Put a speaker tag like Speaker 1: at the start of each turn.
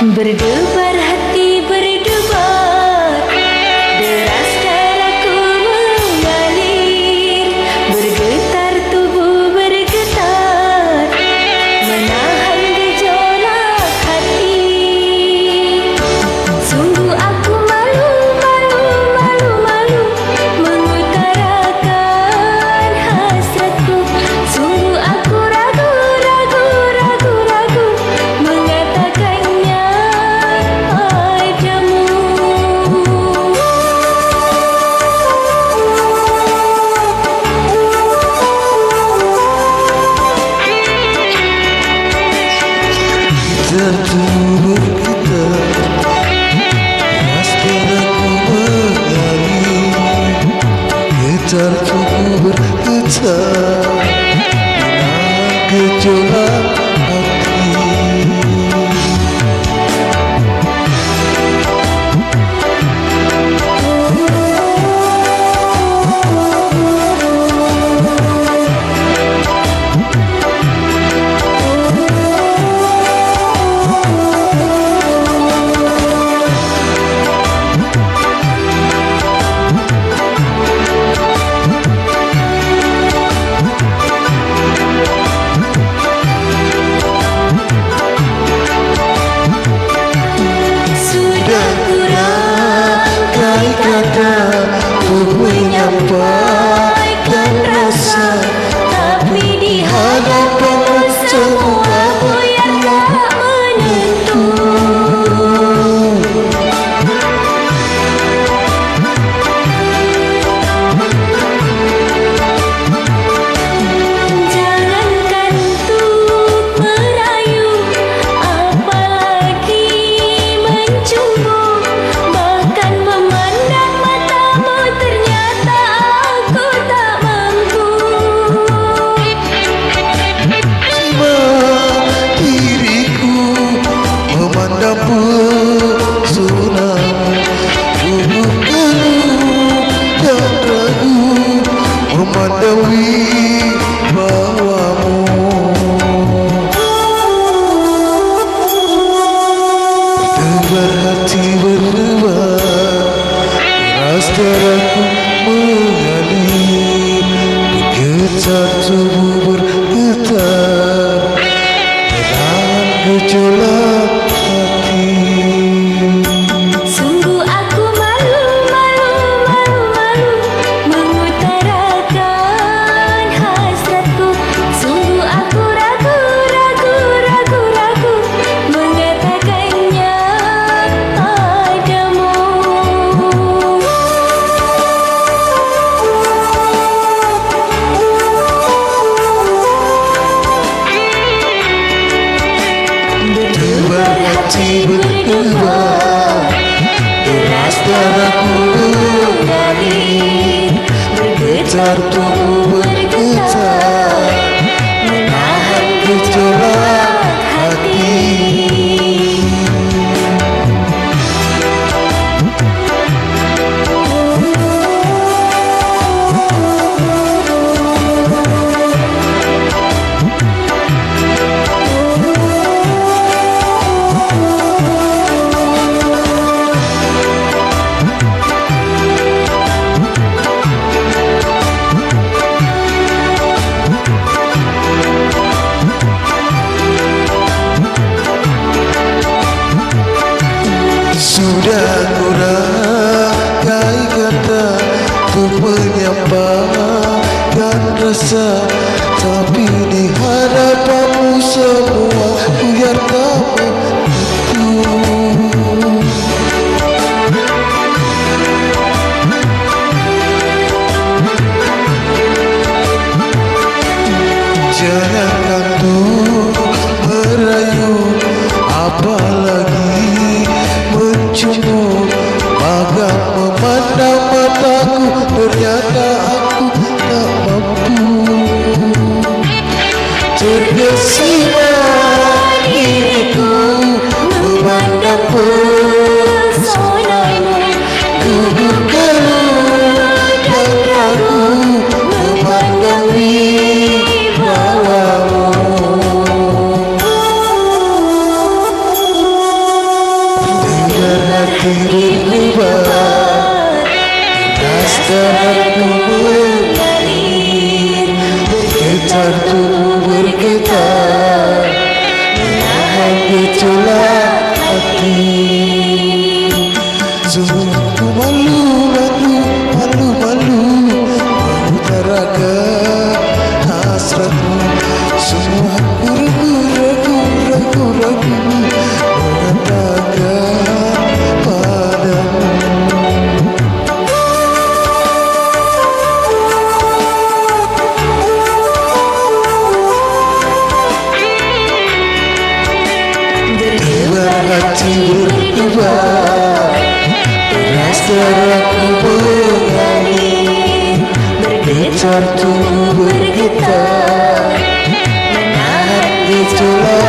Speaker 1: Berdebar hati berdebar, deras darahku mengalir, bergetar tubuh bergetar, menahan gejolak hati. Sungguh aku malu, malu, malu, malu mengutarakan hasratku. Sungguh aku ragu, ragu, ragu, ragu mengatakannya padamu.
Speaker 2: Tertubuh kita, rasdaraku mengalir, getar tubuh bergetar, menahan gejolak hati. Untuk menyampaikan rasa,
Speaker 1: Tapi di hadapanmu semua buyar tak menentu. Jangankan untuk merayu, apalagi mencumbu, bahkan memandang matamu ternyata aku tak mampu.
Speaker 2: diriku memandang pesona tubuh keluh dan ragu memandang wibawamu. Berdebar hati berdebar, deras darahku mengalir, bergetar tubuh bergetar, menahan gejolak hati.
Speaker 1: Sungguh aku malu, malu, malu, malu mengutarakan hasratku. Sungguh aku ragu, ragu, ragu, ragu mengatakannya padamu.
Speaker 2: Berdebar hati berdebar, deras darahku mengalir, bergetar tubuh bergetar, menahan gejolak hati. Sudah kurangkai kata untuk menyampaikan rasa, tapi di hadapanmu semua buyar tak menentu. Jangankan untuk merayu, apalagi mencumbu, bahkan memandang mataku ternyata aku tak mampu. Tergesima diriku hati. Sungguh aku malu mengutarakan hasratmu. Semua aku ragu mengatakan padamu. Dua hati berdua, rasa aku mengalir, bergetar tubuh bergetar, menahan gejolak